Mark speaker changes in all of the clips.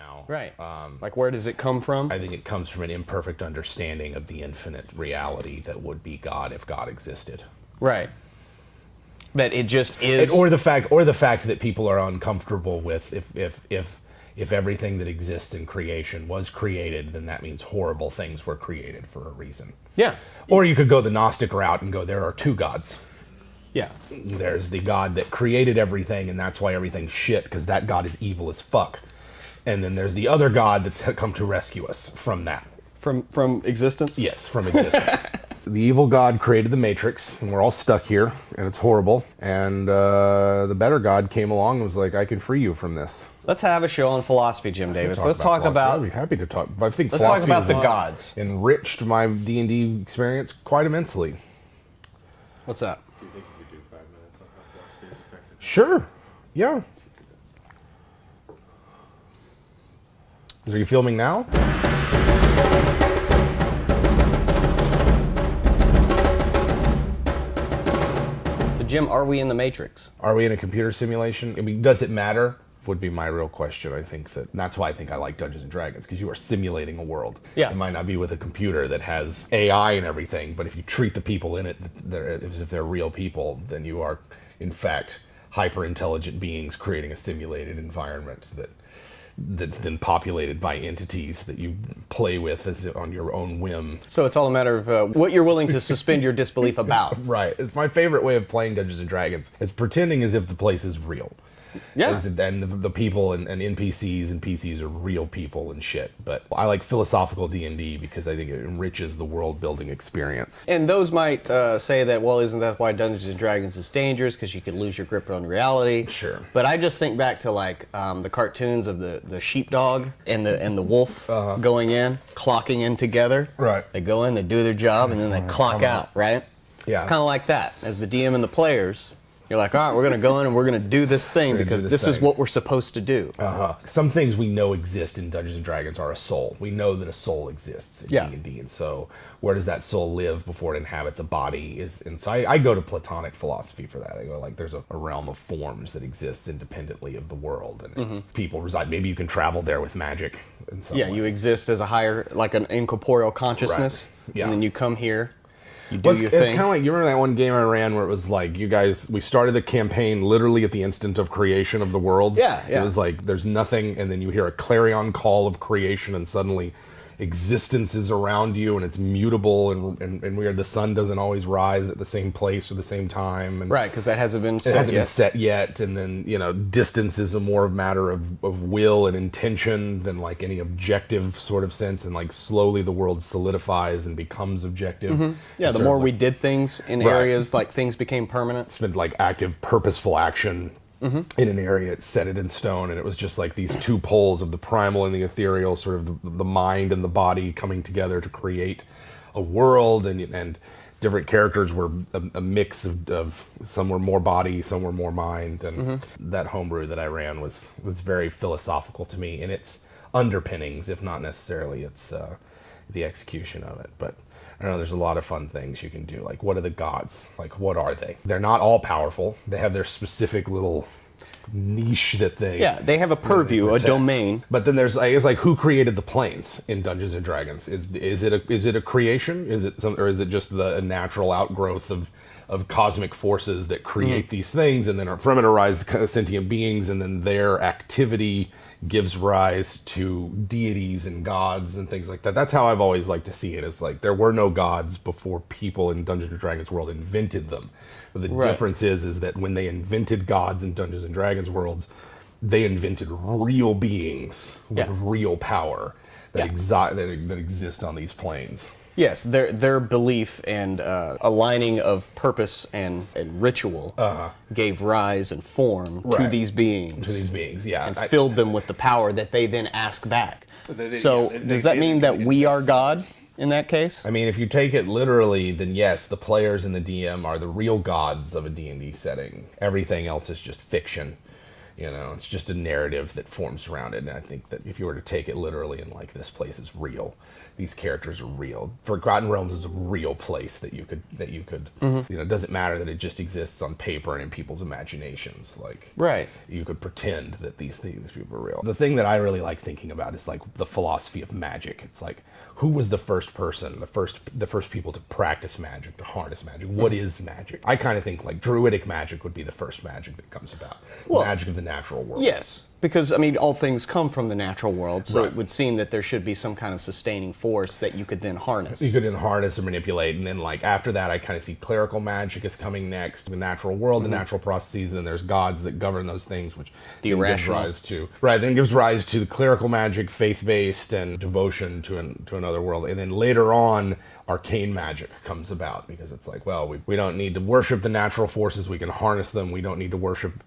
Speaker 1: now.
Speaker 2: Right. Like, where does it come from?
Speaker 1: I think it comes from an imperfect understanding of the infinite reality that would be God if God existed.
Speaker 2: Right. That it just is.
Speaker 1: Or the fact that people are uncomfortable with if everything that exists in creation was created, then that means horrible things were created for a reason.
Speaker 2: Yeah.
Speaker 1: Or you could go the Gnostic route and go, there are two gods.
Speaker 2: Yeah.
Speaker 1: There's the God that created everything, and that's why everything's shit, because that God is evil as fuck. And then there's the other God that's come to rescue us from that.
Speaker 2: From existence?
Speaker 1: Yes, from existence. The evil God created the Matrix, and we're all stuck here, and it's horrible. And the better God came along and was like, I can free you from this.
Speaker 2: Let's have a show on philosophy, Jim Davis. Let's talk about...
Speaker 1: I'd be happy to talk. I think
Speaker 2: let's talk
Speaker 1: philosophy
Speaker 2: about the
Speaker 1: has
Speaker 2: gods.
Speaker 1: enriched my D&D experience quite immensely.
Speaker 2: What's that?
Speaker 3: Do you think you could do 5 minutes on how philosophy is affected?
Speaker 1: Sure. Yeah. Are you filming now?
Speaker 2: So, Jim, are we in the Matrix?
Speaker 1: Are we in a computer simulation? I mean, does it matter? Would be my real question. I think that's why I think I like Dungeons and Dragons, because you are simulating a world.
Speaker 2: Yeah.
Speaker 1: It might not be with a computer that has AI and everything, but if you treat the people in it as if they're real people, then you are, in fact, hyper-intelligent beings creating a simulated environment that's then populated by entities that you play with as on your own whim.
Speaker 2: So it's all a matter of what you're willing to suspend your disbelief about.
Speaker 1: Right. It's my favorite way of playing Dungeons and Dragons. It's pretending as if the place is real.
Speaker 2: Yeah.
Speaker 1: And the people and NPCs and PCs are real people and shit. But I like philosophical D&D because I think it enriches the world building experience.
Speaker 2: And those might say that, well, isn't that why Dungeons and Dragons is dangerous? Because you could lose your grip on reality.
Speaker 1: Sure.
Speaker 2: But I just think back to like the cartoons of the sheepdog and the wolf going in, clocking in together.
Speaker 1: Right.
Speaker 2: They go in, they do their job, and then they clock out, right?
Speaker 1: Yeah.
Speaker 2: It's kind of like that. As the DM and the players, you're like, all right, we're going to go in and we're going to do this thing because this is what we're supposed to do.
Speaker 1: Some things we know exist in Dungeons and Dragons are a soul. We know that a soul exists in D&D, and so where does that soul live before it inhabits a body? And so I go to Platonic philosophy for that. I go like, there's a realm of forms that exists independently of the world, and it's people reside. Maybe you can travel there with magic in some way.
Speaker 2: You exist as a higher, like an incorporeal consciousness,
Speaker 1: Right. Yeah.
Speaker 2: and then you come here. You do your
Speaker 1: It's
Speaker 2: thing.
Speaker 1: kind of like, you remember that one game I ran where it was like, you guys, we started the campaign literally at the instant of creation of the world.
Speaker 2: Yeah.
Speaker 1: It was like, there's nothing, and then you hear a clarion call of creation, and suddenly existence is around you, and it's mutable, and weird. The sun doesn't always rise at the same place or the same time. And
Speaker 2: Right, because that hasn't been
Speaker 1: it
Speaker 2: set
Speaker 1: hasn't
Speaker 2: yet.
Speaker 1: been set yet, and then, distance is a more matter of will and intention than like any objective sort of sense, and like slowly the world solidifies and becomes objective.
Speaker 2: Yeah,
Speaker 1: And
Speaker 2: the
Speaker 1: sort
Speaker 2: more
Speaker 1: of
Speaker 2: we
Speaker 1: like,
Speaker 2: did things in
Speaker 1: Right.
Speaker 2: areas, like things became permanent.
Speaker 1: spent like active, purposeful action in an area, it set it in stone, and it was just like these two poles of the primal and the ethereal, sort of the mind and the body coming together to create a world, and different characters were a mix of some were more body, some were more mind, and that homebrew that I ran was very philosophical to me in its underpinnings, if not necessarily its the execution of it. But I don't know, there's a lot of fun things you can do. Like, what are the gods? Like, what are they? They're not all powerful. They have their specific little niche that they...
Speaker 2: Yeah, they have a purview, a
Speaker 1: protect.
Speaker 2: domain.
Speaker 1: But then there's, it's like, who created the planes in Dungeons and Dragons? Is it a creation? Is it or is it just a natural outgrowth of cosmic forces that create these things, and then from it arise sentient beings, and then their activity gives rise to deities and gods and things like that? That's how I've always liked to see it. Is like, there were no gods before people in Dungeons and Dragons world invented them. But the difference is that when they invented gods in Dungeons and Dragons worlds, they invented real beings with real power that exist on these planes.
Speaker 2: Yes, their belief and aligning of purpose and ritual gave rise and form to these beings.
Speaker 1: Yeah.
Speaker 2: And filled them with the power that they then ask back. Does that mean that we are God in that case?
Speaker 1: I mean, if you take it literally, then yes, the players and the DM are the real gods of a D&D setting. Everything else is just fiction. You know, it's just a narrative that forms around it. And I think that if you were to take it literally and like, this place is real, these characters are real. Forgotten Realms is a real place that you could, you know, it doesn't matter that it just exists on paper and in people's imaginations. Like,
Speaker 2: Right.
Speaker 1: you could pretend that these people are real. The thing that I really like thinking about is like the philosophy of magic. It's like, who was the first person, the first people to practice magic, to harness magic? What is magic? I kind of think like druidic magic would be the first magic that comes about.
Speaker 2: Well,
Speaker 1: magic of the natural world.
Speaker 2: Yes, because I mean, all things come from the natural world, so
Speaker 1: Right.
Speaker 2: it would seem that there should be some kind of sustaining force that you could then harness.
Speaker 1: You could then harness or manipulate, and then like after that, I kind of see clerical magic is coming next. The natural world, the natural processes, and then there's gods that govern those things, which
Speaker 2: The
Speaker 1: then gives
Speaker 2: irrational.
Speaker 1: rise to then gives rise to the clerical magic, faith-based, and devotion to another world, and then later on, arcane magic comes about because it's like, well, we don't need to worship the natural forces; we can harness them. We don't need to worship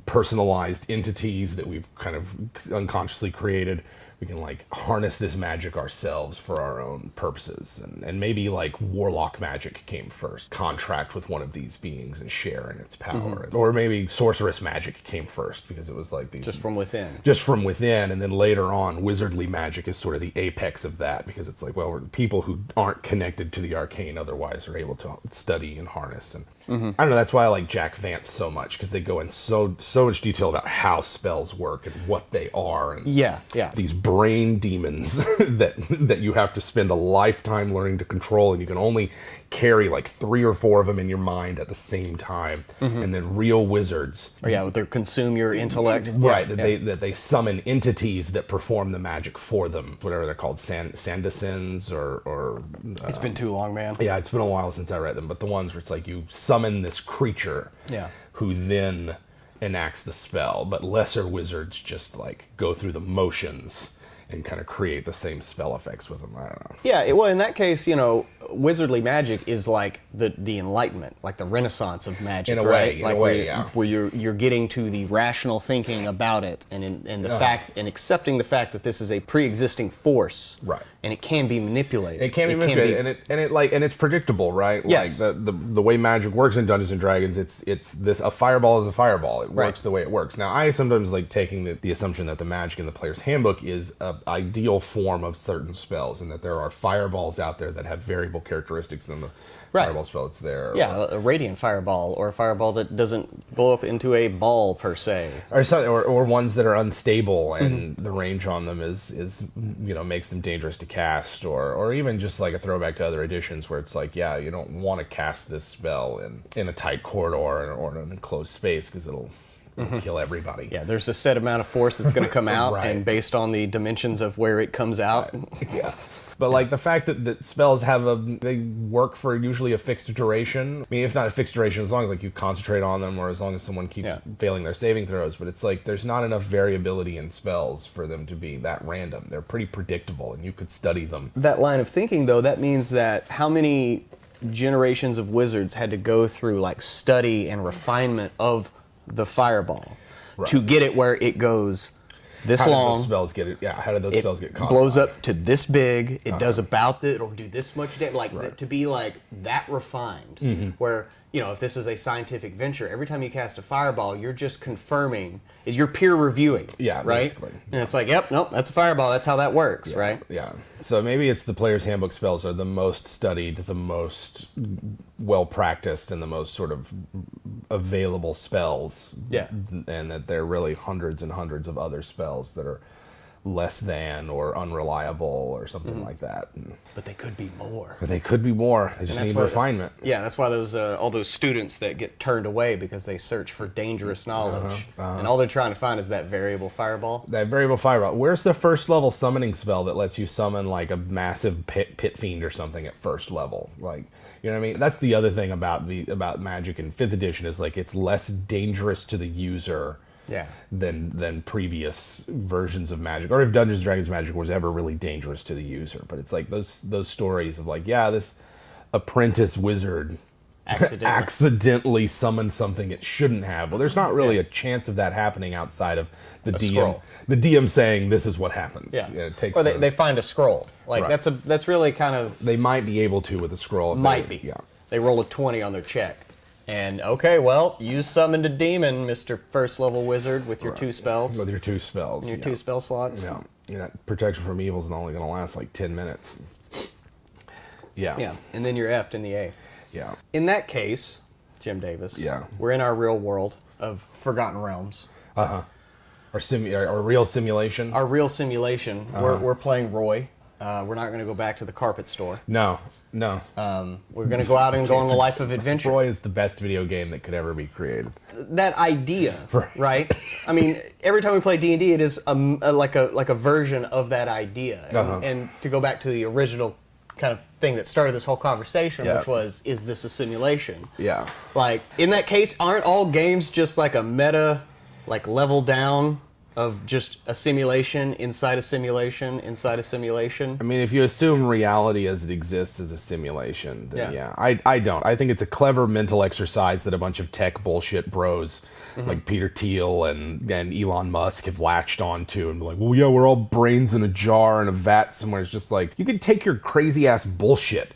Speaker 1: personalized entities that we've kind of unconsciously created. We can like harness this magic ourselves for our own purposes. And maybe like warlock magic came first. Contract with one of these beings and share in its power. Or maybe sorceress magic came first because it was like these
Speaker 2: Just from within.
Speaker 1: just from within, and then later on wizardly magic is sort of the apex of that because it's like, well, people who aren't connected to the arcane otherwise are able to study and harness. And I don't know, that's why I like Jack Vance so much, because they go in so much detail about how spells work and what they are, and
Speaker 2: Yeah.
Speaker 1: these brain demons that you have to spend a lifetime learning to control, and you can only carry like 3 or 4 of them in your mind at the same time. And then real wizards,
Speaker 2: Or yeah, they consume your intellect.
Speaker 1: right,
Speaker 2: Yeah,
Speaker 1: that they summon entities that perform the magic for them, whatever they're called, Sandasins or
Speaker 2: It's been too long, man.
Speaker 1: yeah, it's been a while since I read them, but the ones where it's like you summon this creature
Speaker 2: Yeah.
Speaker 1: who then enacts the spell, but lesser wizards just like go through the motions and kind of create the same spell effects with them. I don't know.
Speaker 2: Yeah, well, in that case, you know, wizardly magic is like the Enlightenment, like the Renaissance of magic,
Speaker 1: In a
Speaker 2: right?
Speaker 1: way, in
Speaker 2: like
Speaker 1: a way,
Speaker 2: where,
Speaker 1: yeah.
Speaker 2: where you're getting to the rational thinking about it, and the fact and accepting the fact that this is a pre-existing force,
Speaker 1: Right.
Speaker 2: And it can be manipulated.
Speaker 1: It can be manipulated, and it's predictable, right?
Speaker 2: Yes.
Speaker 1: Like the way magic works in Dungeons and Dragons, it's this, a fireball is a fireball. It works the way it works. Now, I sometimes like taking the assumption that the magic in the player's handbook is an ideal form of certain spells, and that there are fireballs out there that have variable characteristics than the fireball spell that's there.
Speaker 2: Yeah, a radiant fireball, or a fireball that doesn't blow up into a ball per se.
Speaker 1: Or ones that are unstable and the range on them is you know, makes them dangerous to cast, or even just like a throwback to other editions where it's like, yeah, you don't want to cast this spell in a tight corridor or in an enclosed space because it'll kill everybody.
Speaker 2: Yeah, there's a set amount of force that's going to come out,
Speaker 1: Right.
Speaker 2: and based on the dimensions of where it comes out.
Speaker 1: Yeah. But like the fact that spells they work for usually a fixed duration. I mean, if not a fixed duration, as long as like you concentrate on them, or as long as someone keeps failing their saving throws. But it's like there's not enough variability in spells for them to be that random. They're pretty predictable, and you could study them.
Speaker 2: That line of thinking, though, that means that how many generations of wizards had to go through like study and refinement of the fireball to get it where it goes this
Speaker 1: How did
Speaker 2: long.
Speaker 1: those spells get it? Yeah. How did those
Speaker 2: It
Speaker 1: spells get caught?
Speaker 2: blows up to this big. It does about this. It'll do this much damage. Like to be like that refined. Where, you know, if this is a scientific venture, every time you cast a fireball, you're just confirming. You're peer reviewing.
Speaker 1: Yeah,
Speaker 2: right.
Speaker 1: basically.
Speaker 2: And it's like, yep, nope, that's a fireball. That's how that works, right?
Speaker 1: Yeah. So maybe it's the player's handbook spells are the most studied, the most well practiced, and the most sort of available spells.
Speaker 2: Yeah.
Speaker 1: And that there are really hundreds and hundreds of other spells that are less than or unreliable or something like that.
Speaker 2: But they could be more.
Speaker 1: But they could be more. They just
Speaker 2: that's
Speaker 1: need
Speaker 2: why-
Speaker 1: refinement.
Speaker 2: Yeah, that's why those all those students that get turned away because they search for dangerous knowledge, and all they're trying to find is that variable fireball.
Speaker 1: That variable fireball. Where's the first level summoning spell that lets you summon like a massive pit fiend or something at first level? Like, you know what I mean? That's the other thing about magic in 5th edition is like it's less dangerous to the user
Speaker 2: Yeah.
Speaker 1: than previous versions of magic, or if Dungeons and Dragons magic was ever really dangerous to the user. But it's like those stories of like, yeah, this apprentice wizard accidentally summoned something it shouldn't have. Well, there's not really a chance of that happening outside of the DM.
Speaker 2: scroll.
Speaker 1: The DM saying this is what happens.
Speaker 2: Yeah.
Speaker 1: It takes
Speaker 2: Or they find a scroll. Like
Speaker 1: Right.
Speaker 2: that's really kind of
Speaker 1: they might be able to with a scroll. If
Speaker 2: might
Speaker 1: they,
Speaker 2: be.
Speaker 1: Yeah.
Speaker 2: They roll a 20 on their check, And okay, well, you summoned a demon, Mr. First Level Wizard, with your 2 spells.
Speaker 1: With your 2 spells.
Speaker 2: Your 2 spell slots.
Speaker 1: Yeah. That protection from evil is only going to last like 10 minutes. Yeah.
Speaker 2: Yeah, and then you're effed in the A.
Speaker 1: Yeah.
Speaker 2: In that case, Jim Davis,
Speaker 1: Yeah.
Speaker 2: we're in our real world of Forgotten Realms.
Speaker 1: Uh-huh. Our real simulation.
Speaker 2: Our real simulation. We're playing Roy. We're not going to go back to the carpet store.
Speaker 1: No.
Speaker 2: We're going to go out and go on a life of adventure.
Speaker 1: Roy is the best video game that could ever be created.
Speaker 2: That idea,
Speaker 1: Right.
Speaker 2: I mean, every time we play D&D, it is like a version of that idea. And to go back to the original kind of thing that started this whole conversation, which was, is this a simulation?
Speaker 1: Yeah.
Speaker 2: Like, in that case, aren't all games just like a meta, like level down of just a simulation inside a simulation inside a simulation?
Speaker 1: I mean, if you assume reality as it exists as a simulation, then
Speaker 2: Yeah.
Speaker 1: I don't. I think it's a clever mental exercise that a bunch of tech bullshit bros like Peter Thiel and Elon Musk have latched onto and be like, well, yeah, we're all brains in a jar in a vat somewhere. It's just like, you can take your crazy ass bullshit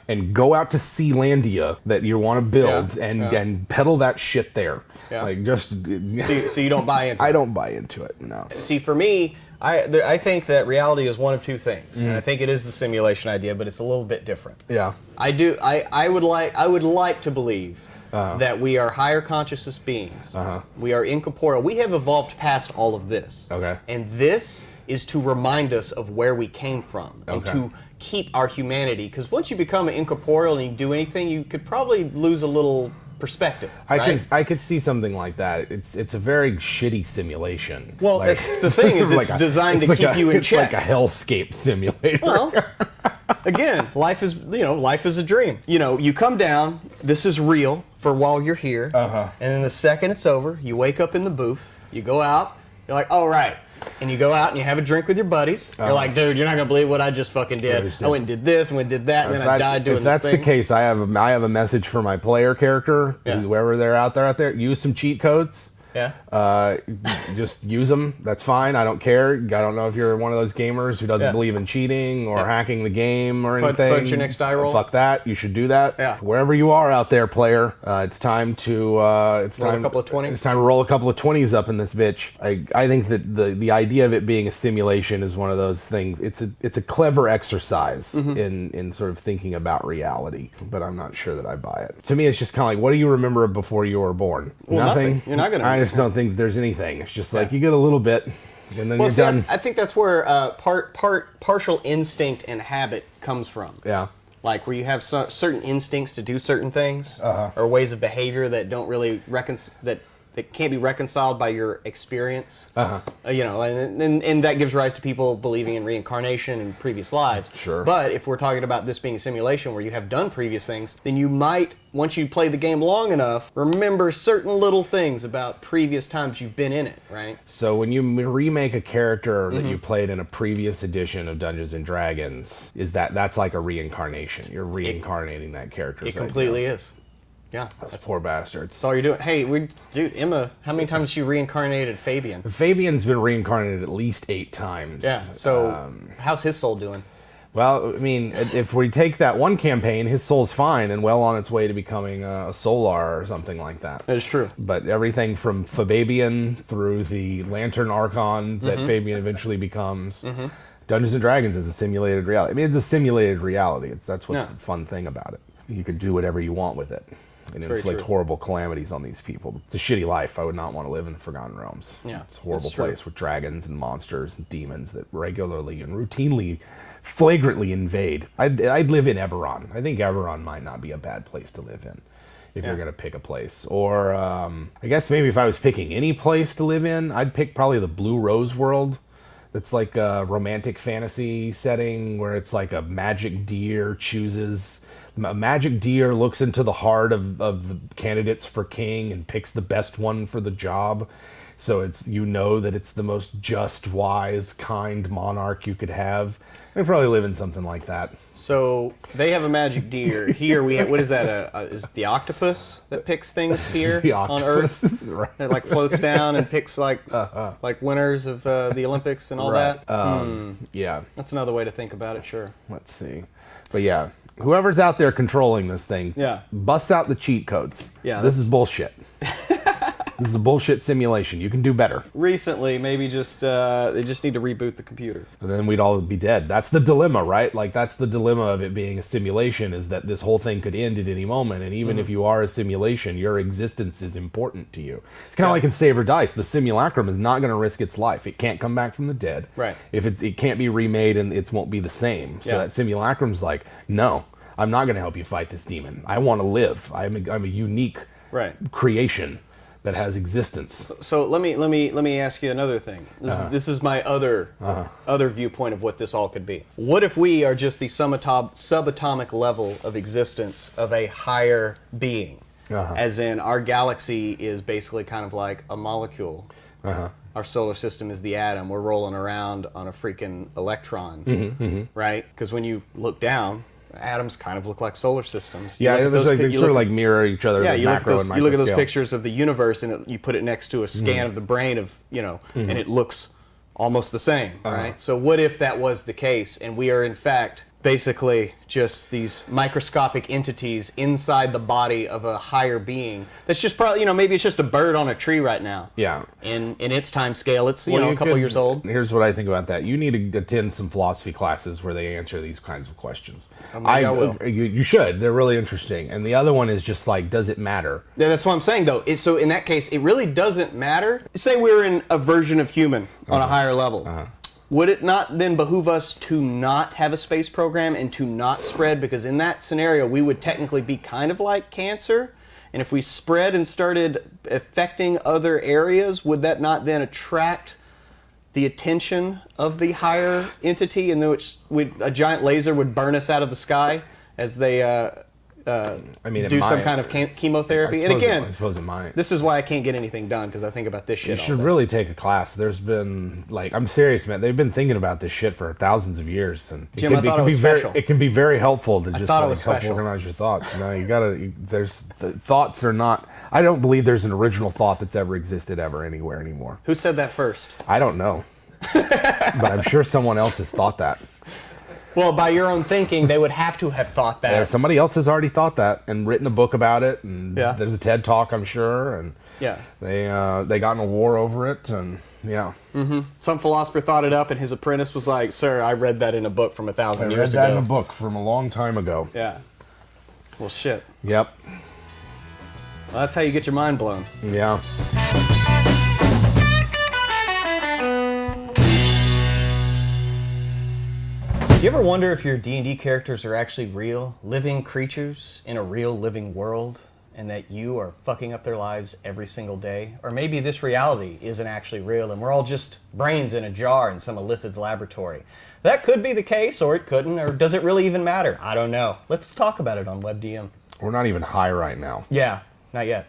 Speaker 1: and go out to Sealandia that you want to build and peddle that shit there.
Speaker 2: Yeah.
Speaker 1: Like, just...
Speaker 2: So you don't buy into it?
Speaker 1: I don't buy into it, no.
Speaker 2: See, for me, I think that reality is one of 2 things. And I think it is the simulation idea, but it's a little bit different.
Speaker 1: Yeah.
Speaker 2: I would like to believe that we are higher consciousness beings. We are incorporeal. We have evolved past all of this.
Speaker 1: Okay.
Speaker 2: And this is to remind us of where we came from and to keep our humanity. Because once you become incorporeal and you do anything, you could probably lose a little perspective.
Speaker 1: I could see something like that. It's a very shitty simulation.
Speaker 2: Well,
Speaker 1: like,
Speaker 2: that's the thing is it's designed to keep you in check.
Speaker 1: It's like a hellscape simulator.
Speaker 2: Well, again, life is a dream. You come down. This is real for while you're here, and then the second it's over, you wake up in the booth. You go out. You're like, oh right. And you go out and you have a drink with your buddies. You're like, dude, you're not gonna believe what I just fucking did. I went and did this, and went and did that, and then I died doing this thing.
Speaker 1: If that's the case, I have a message for my player character, whoever they're out there. Use some cheat codes.
Speaker 2: Yeah.
Speaker 1: Just use them. That's fine. I don't care. I don't know if you're one of those gamers who doesn't believe in cheating or hacking the game or anything.
Speaker 2: Fudge your next die roll.
Speaker 1: Fuck that. You should do that.
Speaker 2: Yeah.
Speaker 1: Wherever you are out there, player, it's time to roll
Speaker 2: a couple of 20s.
Speaker 1: It's time to roll a couple of 20s up in this bitch. I think that the idea of it being a simulation is one of those things. It's a clever exercise in sort of thinking about reality, but I'm not sure that I buy it. To me, it's just kind of like, what do you remember before you were born?
Speaker 2: Well, nothing. You're not gonna.
Speaker 1: I just don't think there's anything. It's just like you get a little bit, and then you're done.
Speaker 2: I think that's where partial instinct and habit comes from.
Speaker 1: Yeah.
Speaker 2: Like where you have certain instincts to do certain things, or ways of behavior that don't really that can't be reconciled by your experience. And that gives rise to people believing in reincarnation in previous lives.
Speaker 1: Sure.
Speaker 2: But if we're talking about this being a simulation where you have done previous things, then you might, once you play the game long enough, remember certain little things about previous times you've been in it, right?
Speaker 1: So when you remake a character that you played in a previous edition of Dungeons and Dragons, that's like a reincarnation? You're reincarnating that character.
Speaker 2: It completely is. Yeah,
Speaker 1: that's poor bastards.
Speaker 2: That's all you're doing. Hey, dude, Emma, how many times has she reincarnated Fabian?
Speaker 1: Fabian's been reincarnated at least 8 times.
Speaker 2: Yeah. So, how's his soul doing?
Speaker 1: Well, I mean, if we take that one campaign, his soul's fine and well on its way to becoming a Solar or something like that.
Speaker 2: That is true.
Speaker 1: But everything from Fabian through the Lantern Archon that Fabian eventually becomes, Dungeons and Dragons is a simulated reality. I mean, it's a simulated reality. That's what's the fun thing about it. You can do whatever you want with it and inflict horrible calamities on these people. It's a shitty life. I would not want to live in the Forgotten Realms.
Speaker 2: Yeah,
Speaker 1: it's a horrible place with dragons and monsters and demons that regularly and routinely, flagrantly invade. I'd live in Eberron. I think Eberron might not be a bad place to live in if you're going to pick a place. Or I guess maybe if I was picking any place to live in, I'd pick probably the Blue Rose world. That's like a romantic fantasy setting where it's like a magic deer looks into the heart of the candidates for king and picks the best one for the job. So it's, that it's the most just, wise, kind monarch you could have. I'd probably live in something like that.
Speaker 2: So they have a magic deer. Here we have, what is that? Is it the octopus that picks things here on Earth?
Speaker 1: Right.
Speaker 2: It like floats down and picks like winners of the Olympics and all that.
Speaker 1: Yeah.
Speaker 2: That's another way to think about it, sure.
Speaker 1: Let's see. But yeah, Whoever's out there controlling this thing,
Speaker 2: Yeah.
Speaker 1: bust out the cheat codes.
Speaker 2: Yeah,
Speaker 1: This
Speaker 2: that's-
Speaker 1: is bullshit. This is a bullshit simulation. You can do better.
Speaker 2: Recently, maybe just they just need to reboot the computer.
Speaker 1: And then we'd all be dead. That's the dilemma, right? Like, that's the dilemma of it being a simulation, is that this whole thing could end at any moment. And even if you are a simulation, your existence is important to you. It's kind of like in Save or Dice. The simulacrum is not going to risk its life. It can't come back from the dead.
Speaker 2: Right.
Speaker 1: If it can't be remade, and it won't be the same. So
Speaker 2: Yeah.
Speaker 1: that simulacrum's like, no, I'm not going to help you fight this demon. I want to live. I'm a unique
Speaker 2: Right.
Speaker 1: creation that has existence.
Speaker 2: So let me ask you another thing. This is my other viewpoint of what this all could be. What if we are just the subatomic level of existence of a higher being? As in, our galaxy is basically kind of like a molecule. Our solar system is the atom. We're rolling around on a freaking electron, right? Because when you look down, atoms kind of look like solar systems. You
Speaker 1: Yeah,
Speaker 2: look at
Speaker 1: there's
Speaker 2: those
Speaker 1: like,
Speaker 2: pic-
Speaker 1: they
Speaker 2: you
Speaker 1: sort of
Speaker 2: look
Speaker 1: like mirror each other.
Speaker 2: Yeah,
Speaker 1: the
Speaker 2: you look, at
Speaker 1: macro
Speaker 2: those,
Speaker 1: and
Speaker 2: you look at those
Speaker 1: microscale.
Speaker 2: pictures of the universe, and you put it next to a scan of the brain of, and it looks almost the same, right? So what if that was the case, and we are in fact basically just these microscopic entities inside the body of a higher being that's just probably, maybe it's just a bird on a tree right now.
Speaker 1: Yeah.
Speaker 2: In its time scale, it's,
Speaker 1: Well,
Speaker 2: a couple years old.
Speaker 1: Here's what I think about that. You need to attend some philosophy classes where they answer these kinds of questions.
Speaker 2: Maybe I will.
Speaker 1: You should. They're really interesting. And the other one is just like, does it matter?
Speaker 2: Yeah, that's what I'm saying, though. So in that case, it really doesn't matter. Say we're in a version of human on a higher level. Would it not then behoove us to not have a space program and to not spread? Because in that scenario, we would technically be kind of like cancer. And if we spread and started affecting other areas, would that not then attract the attention of the higher entity, in which a giant laser would burn us out of the sky as they
Speaker 1: It
Speaker 2: do some
Speaker 1: might.
Speaker 2: kind of chemotherapy?
Speaker 1: I
Speaker 2: And again,
Speaker 1: suppose it might.
Speaker 2: this is why I can't get anything done, because I think about this shit
Speaker 1: You
Speaker 2: all
Speaker 1: should
Speaker 2: day.
Speaker 1: really take a class. There's been, like, I'm serious, man. They've been thinking about this shit for thousands of years, and
Speaker 2: Jim, I thought it was special.
Speaker 1: It can be very helpful to just
Speaker 2: thought it
Speaker 1: like,
Speaker 2: was
Speaker 1: help
Speaker 2: special.
Speaker 1: organize your thoughts. No, you gotta. The thoughts are not. I don't believe there's an original thought that's ever existed ever anywhere anymore.
Speaker 2: Who said that first?
Speaker 1: I don't know, but I'm sure someone else has thought that.
Speaker 2: Well, by your own thinking, they would have to have thought that.
Speaker 1: Yeah, somebody else has already thought that and written a book about it, and
Speaker 2: Yeah.
Speaker 1: there's a TED Talk, I'm sure, and
Speaker 2: Yeah.
Speaker 1: they got in a war over it, and yeah.
Speaker 2: Some philosopher thought it up, and his apprentice was like, "Sir, I read that in a book from 1,000
Speaker 1: I read
Speaker 2: years
Speaker 1: that
Speaker 2: ago."
Speaker 1: in a book from a long time ago.
Speaker 2: Yeah. Well, shit.
Speaker 1: Yep.
Speaker 2: Well, that's how you get your mind blown.
Speaker 1: Yeah.
Speaker 2: Do you ever wonder if your D&D characters are actually real, living creatures in a real living world, and that you are fucking up their lives every single day? Or maybe this reality isn't actually real, and we're all just brains in a jar in some Elithid's laboratory. That could be the case, or it couldn't, or does it really even matter? I don't know. Let's talk about it on WebDM.
Speaker 1: We're not even high right now.
Speaker 2: Yeah, not yet.